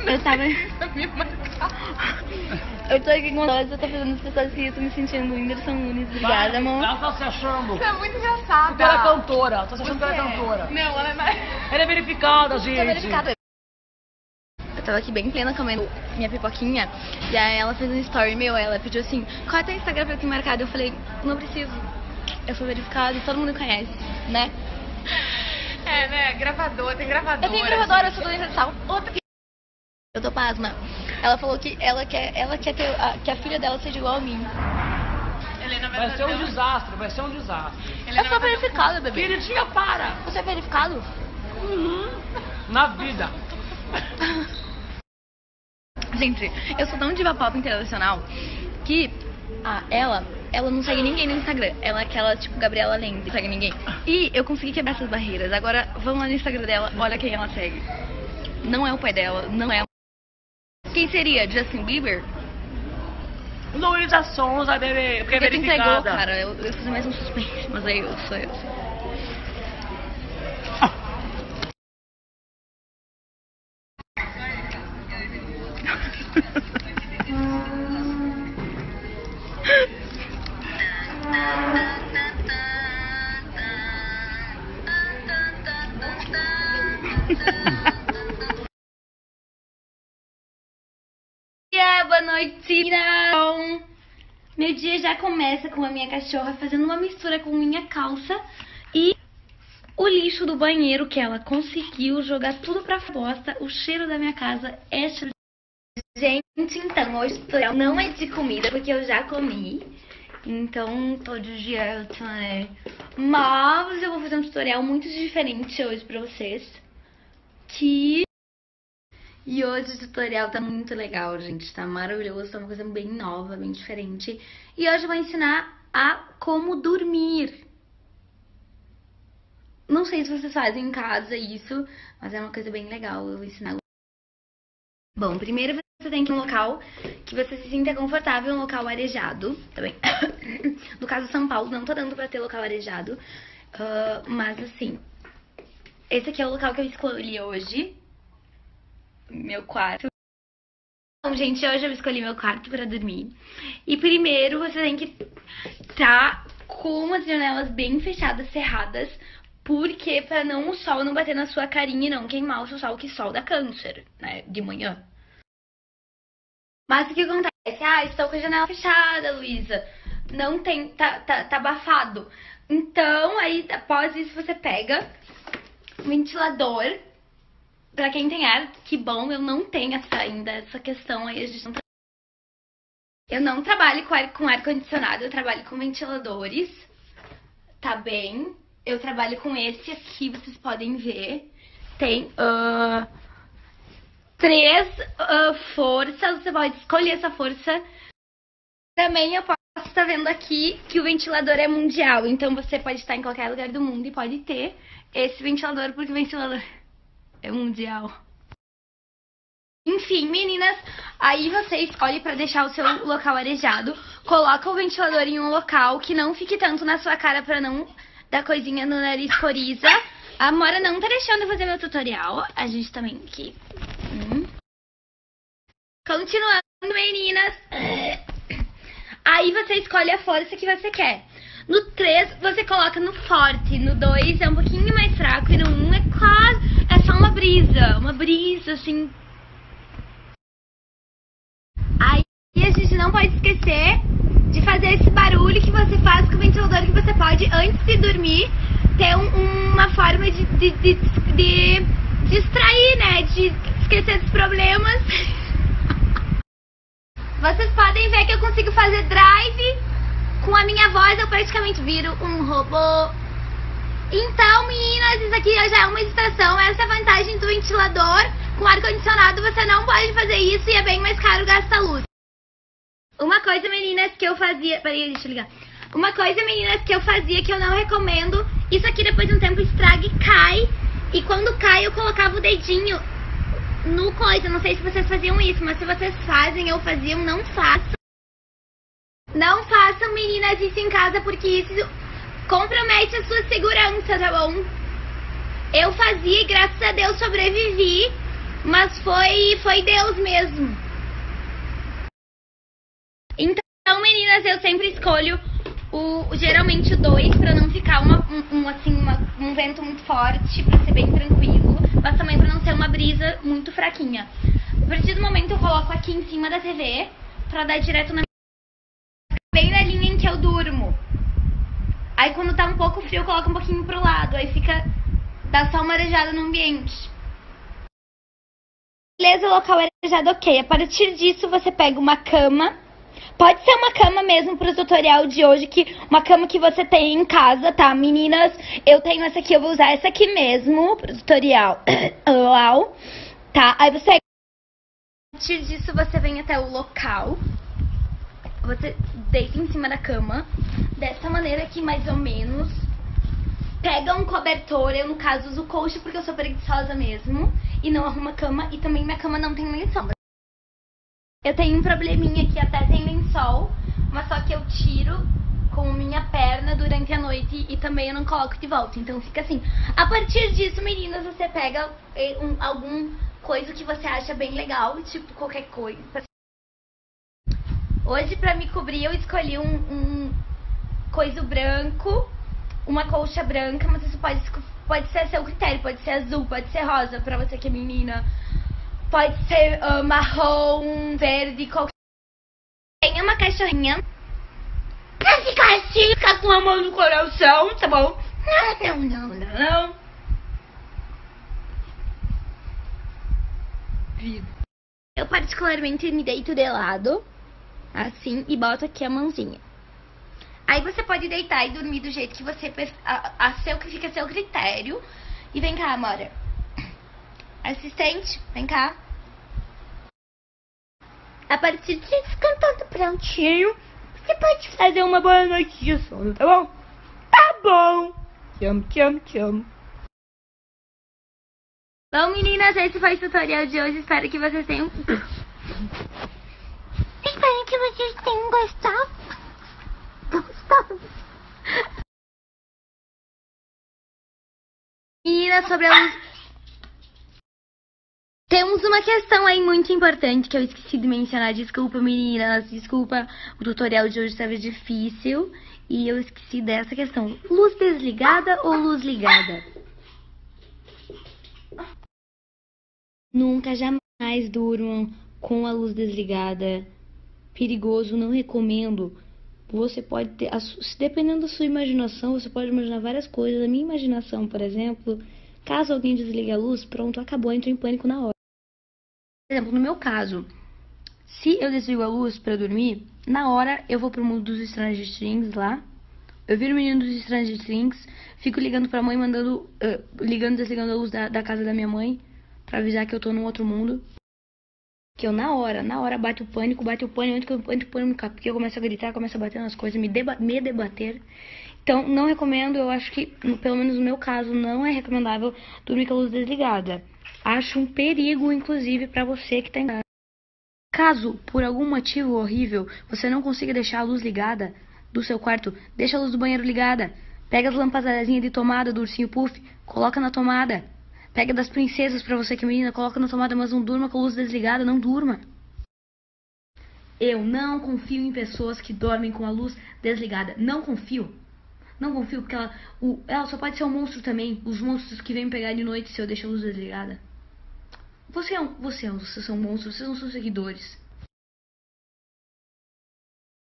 Eu tava... Eu tô aqui com nós, eu tô fazendo as pessoas que eu tô me sentindo Whindersson Nunes. Obrigada, amor. Ela tá se achando. Você é muito engraçada. Que ela é cantora. Ela tá se achando que ela é cantora. Não, ela é mais... Ela é verificada, gente. Tô verificada. Eu tava aqui bem plena comendo minha pipoquinha. E aí ela fez um story meu, ela pediu assim: qual é teu Instagram pra eu ter marcado? Eu falei, não preciso. Eu sou verificada e todo mundo conhece, né? É, né? Gravadora, tem gravadora. Eu tenho gravadora, eu sou doente de sal. Eu tô pasma. Ela falou que ela quer que a filha dela seja igual a mim. Helena Vai ser um desastre, vai ser um desastre. Eu sou verificada, bebê. Queridinha, para! Você é verificado? Na vida. Gente, eu sou tão diva pop internacional que ela não segue ninguém no Instagram. Ela é aquela, tipo, Gabriela Lende, não segue ninguém. E eu consegui quebrar essas barreiras. Agora, vamos lá no Instagram dela, olha quem ela segue. Não é o pai dela, não é... Quem seria? Justin Bieber? Luísa Sonza, bebê, porque é Porque tu entregou, verificada. cara. Eu fiz mais um suspense, mas aí sou eu. Boa noite, então, meu dia já começa com a minha cachorra fazendo uma mistura com minha calça e o lixo do banheiro que ela conseguiu jogar tudo pra bosta. O cheiro da minha casa é cheiro de... Gente, então, hoje o tutorial não é de comida porque eu já comi, então tô de dieta, né? Mas eu vou fazer um tutorial muito diferente hoje pra vocês, E hoje o tutorial tá muito legal, gente. Tá maravilhoso, tá uma coisa bem nova, bem diferente. E hoje eu vou ensinar a como dormir. Não sei se vocês fazem em casa isso, mas é uma coisa bem legal, eu vou ensinar. Bom, primeiro você tem que ir em um local que você se sinta confortável, um local arejado, tá bem? No caso São Paulo, não tá dando pra ter local arejado, mas assim, esse aqui é o local que eu escolhi hoje. Meu quarto. Bom, gente, hoje eu escolhi meu quarto pra dormir. E primeiro você tem que estar com as janelas bem fechadas, cerradas, porque pra não o sol não bater na sua carinha e não queimar o seu sol, que sol dá câncer, né, de manhã. Mas o que acontece? Estou com a janela fechada, Luísa. Não tem, tá abafado. Então, aí após isso você pega o ventilador. Pra quem tem ar, que bom, eu não tenho ainda essa questão aí. Eu não trabalho com ar-condicionado, eu trabalho com ventiladores, tá bem? Eu trabalho com esse aqui, vocês podem ver. Tem 3 forças, você pode escolher essa força. Também eu posso estar vendo aqui que o ventilador é mundial, então você pode estar em qualquer lugar do mundo e pode ter esse ventilador, porque o ventilador... é mundial. Enfim, meninas, aí você escolhe pra deixar o seu local arejado. Coloca o ventilador em um local que não fique tanto na sua cara pra não dar coisinha no nariz, coriza. A Amora não tá deixando eu fazer meu tutorial. A gente também aqui. Continuando, meninas. Aí você escolhe a força que você quer. No 3, você coloca no forte. No 2 é um pouquinho mais fraco. E no 1 é quase... é só uma brisa, assim. Aí a gente não pode esquecer de fazer esse barulho que você faz com o ventilador, que você pode, antes de dormir, ter uma forma de distrair, né? De esquecer dos problemas. Vocês podem ver que eu consigo fazer drive. Com a minha voz eu praticamente viro um robô. Então, meninas, isso aqui já é uma distração. Essa é a vantagem do ventilador. Com ar-condicionado você não pode fazer isso e é bem mais caro, gasta luz. Uma coisa, meninas, que eu fazia... Peraí, deixa eu ligar. Uma coisa, meninas, que eu fazia, que eu não recomendo. Isso aqui depois de um tempo estraga e cai. E quando cai eu colocava o dedinho no coisa. Não sei se vocês faziam isso, mas se vocês fazem ou faziam, não façam. Não façam, meninas, isso em casa, porque isso compromete a sua segurança, tá bom? Eu fazia e graças a Deus sobrevivi, Mas foi Deus mesmo. Então, meninas, eu sempre escolho geralmente o 2 pra não ficar um vento muito forte, pra ser bem tranquilo, mas também pra não ser uma brisa muito fraquinha. A partir do momento eu coloco aqui em cima da TV pra dar direto bem na linha em que eu durmo. Aí quando tá um pouco frio eu coloco um pouquinho pro lado, aí dá só uma arejada no ambiente. Beleza, o local arejado, ok. A partir disso você pega uma cama. Pode ser uma cama mesmo pro tutorial de hoje, uma cama que você tem em casa, tá? Meninas, eu tenho essa aqui, eu vou usar essa aqui mesmo pro tutorial. Tá? Aí a partir disso você vem até o local. Você deita em cima da cama, dessa maneira aqui mais ou menos. Pega um cobertor, eu no caso uso colcha porque eu sou preguiçosa mesmo. E não arrumo a cama, e também minha cama não tem lençol. Eu tenho um probleminha que até tem lençol, mas só que eu tiro com minha perna durante a noite e também eu não coloco de volta. Então fica assim. A partir disso, meninas, você pega algum coisa que você acha bem legal, tipo qualquer coisa. Hoje pra me cobrir eu escolhi um coisa branco, uma colcha branca, mas isso pode ser a seu critério, pode ser azul, pode ser rosa pra você que é menina. Pode ser marrom, verde, qualquer. Tem uma cachorrinha. Pra ficar assim, ficar com a mão no coração, tá bom? Não. Eu particularmente me deito de lado, assim, e boto aqui a mãozinha. Aí você pode deitar e dormir do jeito que você que fica a seu critério. E vem cá, Amora. Assistente, vem cá. A partir disso, ficando todo prontinho, você pode fazer uma boa noite de sono, tá bom? Tá bom. Tchau. Bom, meninas, esse foi o tutorial de hoje. Espero que vocês tenham gostado. Meninas, sobre a luz. Temos uma questão aí muito importante que eu esqueci de mencionar. Desculpa, meninas. Desculpa, o tutorial de hoje estava difícil. E eu esqueci dessa questão. Luz desligada ou luz ligada? Nunca, jamais durmam com a luz desligada. Perigoso, não recomendo. Você pode ter, dependendo da sua imaginação, você pode imaginar várias coisas. A minha imaginação, por exemplo, caso alguém desligue a luz, pronto, acabou, entrou em pânico na hora. Por exemplo, no meu caso, se eu desligo a luz pra dormir, na hora eu vou pro mundo dos Stranger Things lá. Eu viro o menino dos Stranger Things, fico ligando pra mãe, ligando e desligando a luz da casa da minha mãe, pra avisar que eu tô num outro mundo. Que eu na hora bate o pânico, eu entro em pânico, porque eu começo a gritar, começo a bater nas coisas, me debater. Então, não recomendo, eu acho que, pelo menos no meu caso, não é recomendável dormir com a luz desligada. Acho um perigo, inclusive, pra você que tá em casa. Caso, por algum motivo horrível, você não consiga deixar a luz ligada do seu quarto, deixa a luz do banheiro ligada. Pega as lampadazinhas de tomada do ursinho Puff, coloca na tomada. Pega das princesas pra você que é menina, coloca na tomada, mas não durma com a luz desligada, não durma. Eu não confio em pessoas que dormem com a luz desligada. Não confio. Não confio, porque ela só pode ser um monstro também. Os monstros que vêm me pegar de noite se eu deixar a luz desligada. Vocês são monstros, vocês não são seguidores.